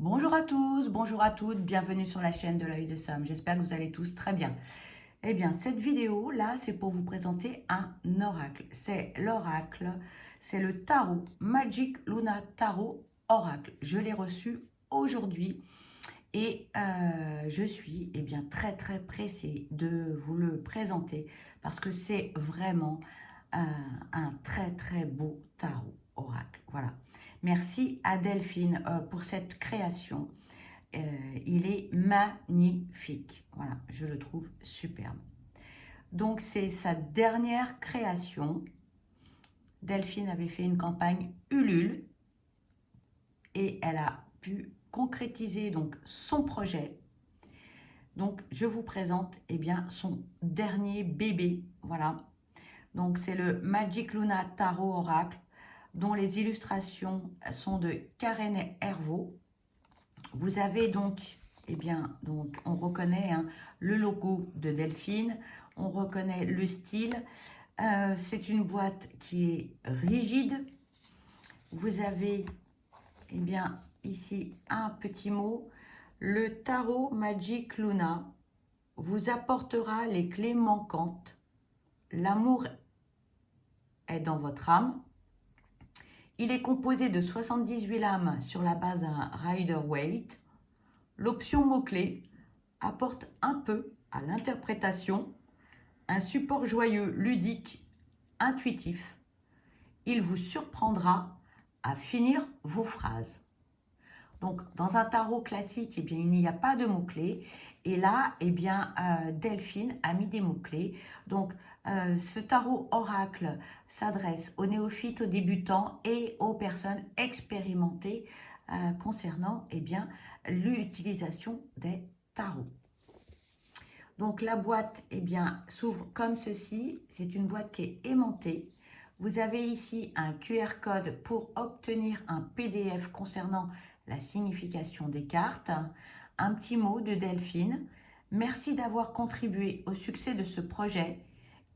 Bonjour à tous, bonjour à toutes, bienvenue sur la chaîne de l'œil de Sam. J'espère que vous allez tous très bien. Eh bien, cette vidéo là, c'est pour vous présenter un oracle. C'est l'oracle, c'est le tarot Magic Luna Tarot Oracle. Je l'ai reçu aujourd'hui et je suis bien très pressée de vous le présenter parce que c'est vraiment un très beau tarot oracle. Voilà. Merci à Delphine pour cette création. Il est magnifique. Voilà, je le trouve superbe. Donc, c'est sa dernière création. Delphine avait fait une campagne Ulule et elle a pu concrétiser donc son projet. Donc, je vous présente son dernier bébé. Voilà. Donc, c'est le Magic Luna Tarot Oracle dont les illustrations sont de Karen Hervaux. Vous avez donc, on reconnaît le logo de Delphine, on reconnaît le style. C'est une boîte qui est rigide. Vous avez, ici un petit mot. Le tarot Magic Luna vous apportera les clés manquantes. L'amour est dans votre âme. Il est composé de 78 lames sur la base d'un Rider-Waite. L'option mot-clé apporte un peu à l'interprétation, un support joyeux, ludique, intuitif. Il vous surprendra à finir vos phrases. Donc, dans un tarot classique, il n'y a pas de mots-clés. Et là, Delphine a mis des mots-clés. Donc, ce tarot oracle s'adresse aux néophytes, aux débutants et aux personnes expérimentées concernant l'utilisation des tarots. Donc, la boîte s'ouvre comme ceci. C'est une boîte qui est aimantée. Vous avez ici un QR code pour obtenir un PDF concernant la signification des cartes. Un petit mot de Delphine. Merci d'avoir contribué au succès de ce projet.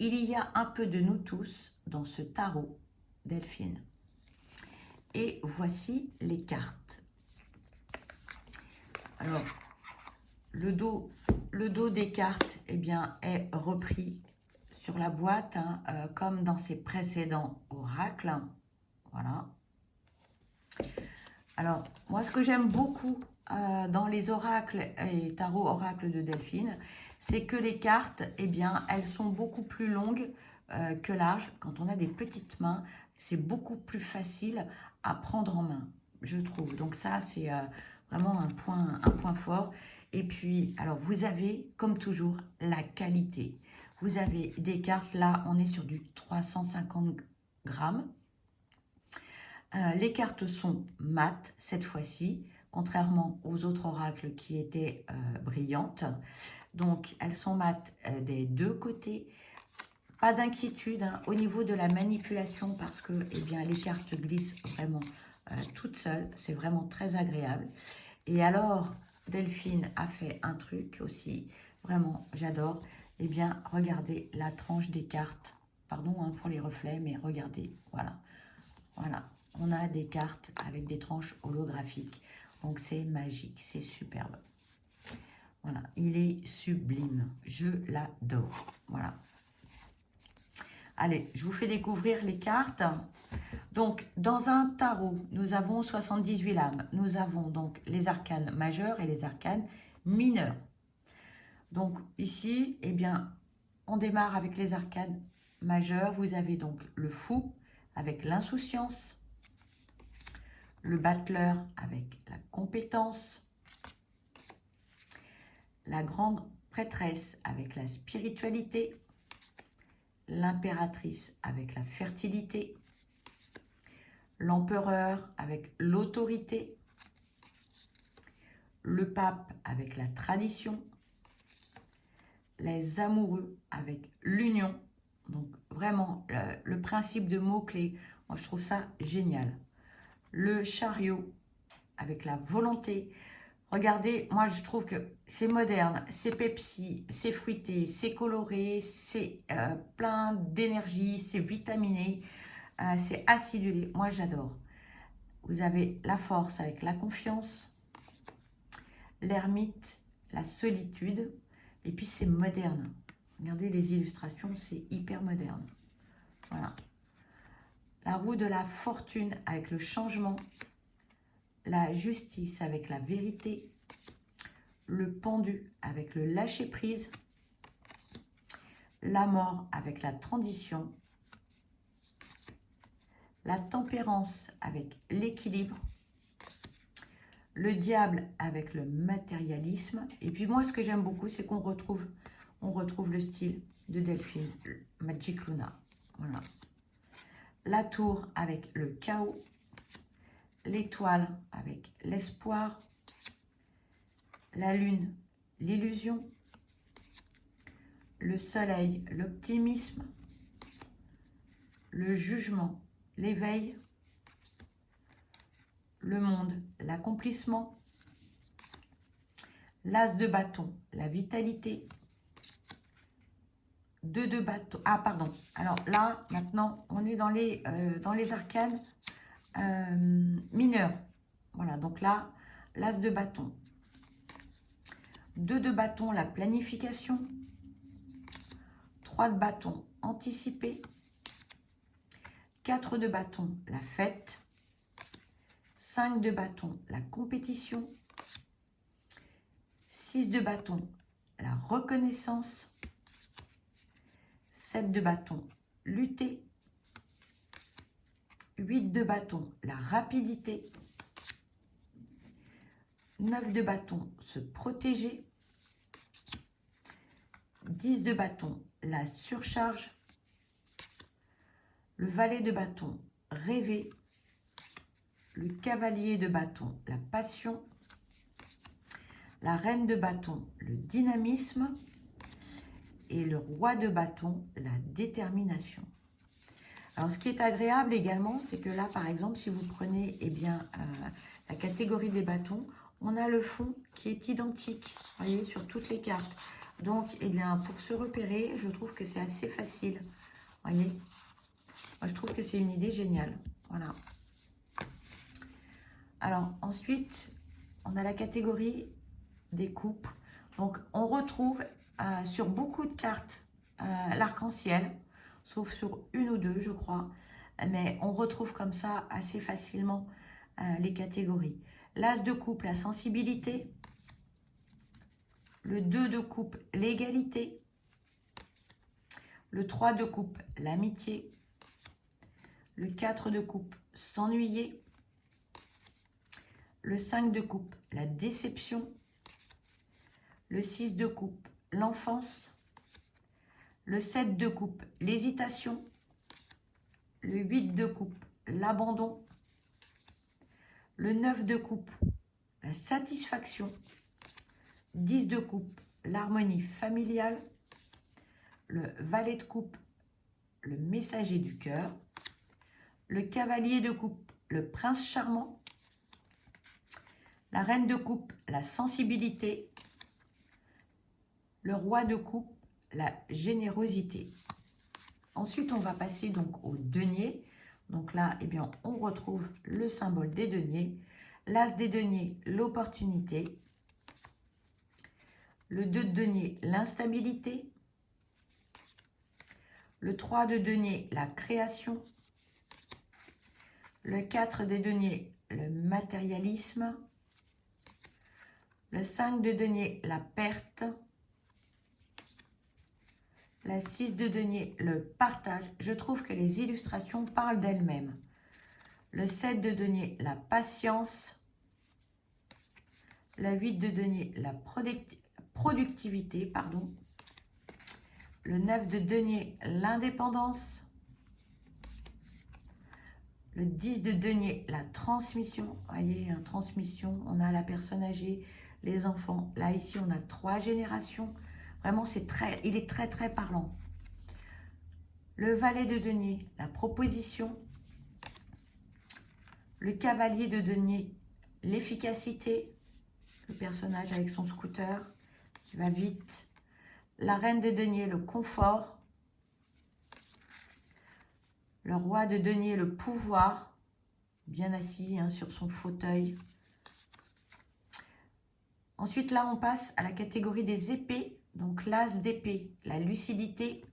Il y a un peu de nous tous dans ce tarot, Delphine. Et voici les cartes. Alors, le dos des cartes est repris sur la boîte, comme dans ses précédents oracles. Voilà. Alors, moi, ce que j'aime beaucoup dans les oracles et tarot oracles de Delphine, c'est que les cartes, elles sont beaucoup plus longues que larges. Quand on a des petites mains, c'est beaucoup plus facile à prendre en main, je trouve. Donc ça, c'est vraiment un point fort. Et puis, alors, vous avez, comme toujours, la qualité. Vous avez des cartes, là, on est sur du 350 grammes. Les cartes sont mates cette fois-ci, contrairement aux autres oracles qui étaient brillantes. Donc, elles sont mates des deux côtés. Pas d'inquiétude au niveau de la manipulation parce que les cartes glissent vraiment toutes seules. C'est vraiment très agréable. Et alors, Delphine a fait un truc aussi, vraiment, j'adore. Regardez la tranche des cartes. Pardon pour les reflets, mais regardez, voilà. Voilà, on a des cartes avec des tranches holographiques. Donc, c'est magique, c'est superbe. Voilà, il est sublime. Je l'adore. Voilà. Allez, je vous fais découvrir les cartes. Donc, dans un tarot, nous avons 78 lames. Nous avons donc les arcanes majeurs et les arcanes mineurs. Donc, ici, on démarre avec les arcanes majeurs. Vous avez donc le fou avec l'insouciance, le battleur avec la compétence, la grande prêtresse avec la spiritualité, l'impératrice avec la fertilité, l'empereur avec l'autorité, le pape avec la tradition, les amoureux avec l'union. Donc vraiment, le principe de mots-clés, moi je trouve ça génial. Le chariot avec la volonté. Regardez, moi je trouve que c'est moderne, c'est Pepsi, c'est fruité, c'est coloré, c'est plein d'énergie, c'est vitaminé, c'est acidulé. Moi j'adore. Vous avez la force avec la confiance, l'ermite, la solitude. Et puis c'est moderne. Regardez les illustrations, c'est hyper moderne. Voilà. La roue de la fortune avec le changement. La justice avec la vérité. Le pendu avec le lâcher-prise. La mort avec la transition. La tempérance avec l'équilibre. Le diable avec le matérialisme. Et puis moi, ce que j'aime beaucoup, c'est qu'on retrouve le style de Delphine, Magic Luna. Voilà. La tour avec le chaos. L'étoile avec l'espoir. La lune, l'illusion. Le soleil, l'optimisme. Le jugement, l'éveil. Le monde, l'accomplissement. L'as de bâton, la vitalité. 2 de bâton. Ah, pardon. Alors là, maintenant, on est dans les arcanes mineurs. Voilà, donc là, l'as de bâton. 2 de bâton, la planification. 3 de bâton, anticiper. 4 de bâton, la fête. 5 de bâton, la compétition. 6 de bâton, la reconnaissance. 7 de bâton, lutter. 8 de bâton, la rapidité. 9 de bâton, se protéger. 10 de bâton, la surcharge. Le valet de bâton, rêver. Le cavalier de bâton, la passion. La reine de bâton, le dynamisme. Et le roi de bâton, la détermination. Alors, ce qui est agréable également, c'est que là, par exemple, si vous prenez la catégorie des bâtons, on a le fond qui est identique, vous voyez, sur toutes les cartes. Donc, pour se repérer, je trouve que c'est assez facile. Vous voyez, moi, je trouve que c'est une idée géniale. Voilà. Alors, ensuite, on a la catégorie des coupes. Donc, on retrouve sur beaucoup de cartes l'arc-en-ciel, sauf sur une ou deux, je crois. Mais on retrouve comme ça assez facilement les catégories. L'as de coupe, la sensibilité. Le 2 de coupe, l'égalité. Le 3 de coupe, l'amitié. Le 4 de coupe, s'ennuyer. Le 5 de coupe, la déception. Le 6 de coupe, l'enfance. Le 7 de coupe, l'hésitation. Le 8 de coupe, l'abandon. Le 9 de coupe, la satisfaction. 10 de coupe, l'harmonie familiale. Le valet de coupe, le messager du cœur. Le cavalier de coupe, le prince charmant. La reine de coupe, la sensibilité. Le roi de coupe, la générosité. Ensuite, on va passer donc au denier. Donc là, on retrouve le symbole des deniers. L'as des deniers, l'opportunité. Le 2 de denier, l'instabilité. Le 3 de denier, la création. Le 4 des deniers, le matérialisme. Le 5 de denier, la perte. La 6 de denier, le partage. Je trouve que les illustrations parlent d'elles-mêmes. Le 7 de denier, la patience. La 8 de denier, la productivité, pardon. Le 9 de denier, l'indépendance. Le 10 de denier, la transmission. Vous voyez, une transmission, on a la personne âgée, les enfants. Là, ici, on a 3 générations. Vraiment, il est très, très parlant. Le valet de denier, la proposition. Le cavalier de denier, l'efficacité. Le personnage avec son scooter qui va vite. La reine de denier, le confort. Le roi de denier, le pouvoir. Bien assis sur son fauteuil. Ensuite, là, on passe à la catégorie des épées. Donc, l'as d'épée, la lucidité.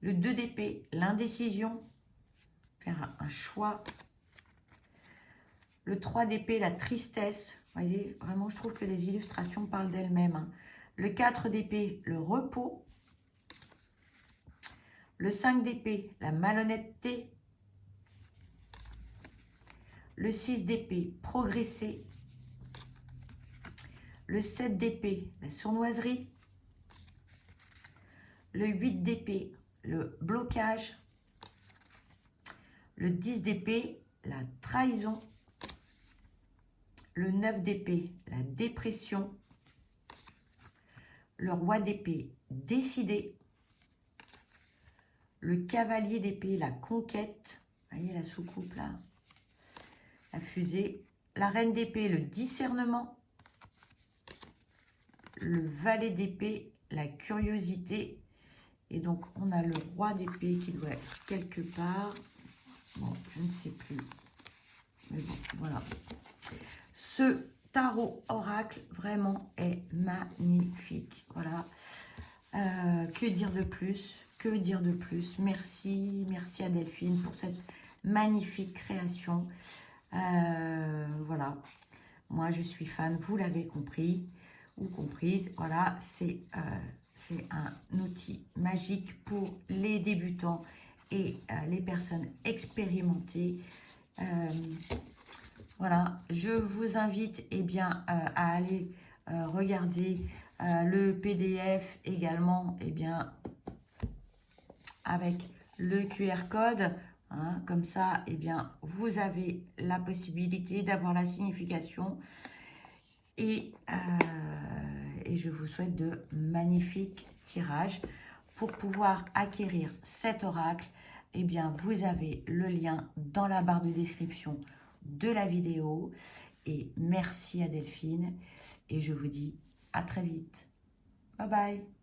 Le 2 d'épée, l'indécision. Faire un choix. Le 3 d'épée, la tristesse. Vous voyez, vraiment, je trouve que les illustrations parlent d'elles-mêmes. Hein. Le 4 d'épée, le repos. Le 5 d'épée, la malhonnêteté. Le 6 d'épée, progresser. Le 7 d'épée, la sournoiserie. Le 8 d'épée, le blocage. Le 10 d'épée, la trahison. Le 9 d'épée, la dépression. Le roi d'épée, décider. Le cavalier d'épée, la conquête. Vous voyez la soucoupe là, la fusée. La reine d'épée, le discernement. Le valet d'épée, la curiosité. Et donc, on a le roi d'épée qui doit être quelque part. Bon, je ne sais plus. Mais bon, voilà. Ce tarot oracle, vraiment, est magnifique. Voilà. Que dire de plus? Que dire de plus? Merci. Merci à Delphine pour cette magnifique création. Voilà. Moi, je suis fan. Vous l'avez compris ou comprise. Voilà, c'est un outil magique pour les débutants et les personnes expérimentées. Voilà, je vous invite à aller regarder le PDF également avec le QR code. Hein, comme ça, vous avez la possibilité d'avoir la signification. Et je vous souhaite de magnifiques tirages. Pour pouvoir acquérir cet oracle, vous avez le lien dans la barre de description de la vidéo. Et merci à Delphine. Et je vous dis à très vite. Bye bye.